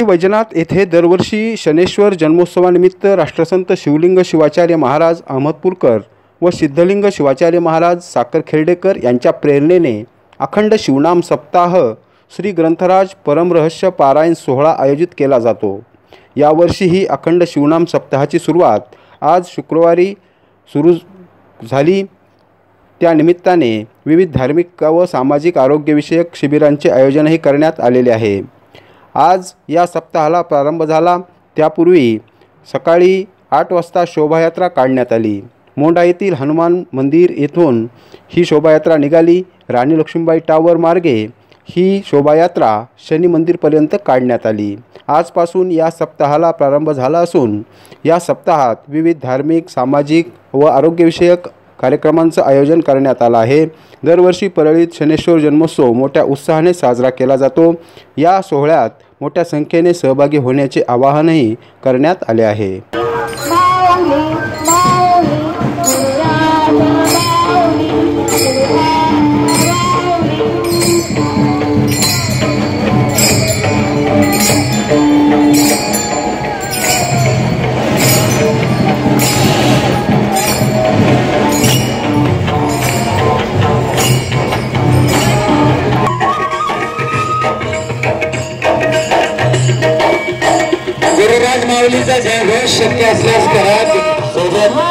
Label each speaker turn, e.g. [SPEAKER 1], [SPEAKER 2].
[SPEAKER 1] वैजनाथ येथे दरवर्षी शनेश्वर जन्मोत्सवानिमित्त राष्ट्रसंत शिवलिंग शिवाचार्य महाराज अहमदपूरकर व सिद्धलिंग शिवाचार्य महाराज साखरखेर्डेकर यांच्या प्रेरणेने अखंड शिवनाम सप्ताह श्री ग्रंथराज परमरहस्य पारायण सोहळा आयोजित केला जातो। यावर्षीही अखंड शिवनाम सप्ताहाची सुरुवात आज शुक्रवारी सुरू झाली। त्या निमित्ताने विविध धार्मिक व सामाजिक आरोग्यविषयक शिबिरांचे आयोजनही करण्यात आलेले आहे। आज या सप्ताहाला प्रारंभ झाला। त्यापूर्वी सकाळी 8 वाजता शोभायात्रा काढण्यात आली। मोंढा येथील हनुमान मंदिर येथून ही शोभायात्रा निघाली। राणी लक्ष्मीबाई टावर मार्गे ही शोभायात्रा शनी मंदिरपर्यंत काढण्यात आली। आजपासून या सप्ताहाला प्रारंभ झाला असून या सप्ताहात विविध धार्मिक, सामाजिक व आरोग्यविषयक कार्यक्रमांचं आयोजन करण्यात आलं आहे। दरवर्षी परळीत शनेश्वर जन्मोत्सव मोठ्या उत्साहाने साजरा केला जातो। या सोहळ्यात मोठ्या संख्येने सहभागी होण्याचे आवाहनही करण्यात आले आहे।
[SPEAKER 2] गुरुराज माऊलीचा जयघोष शक्य असल्यास करा सोबत।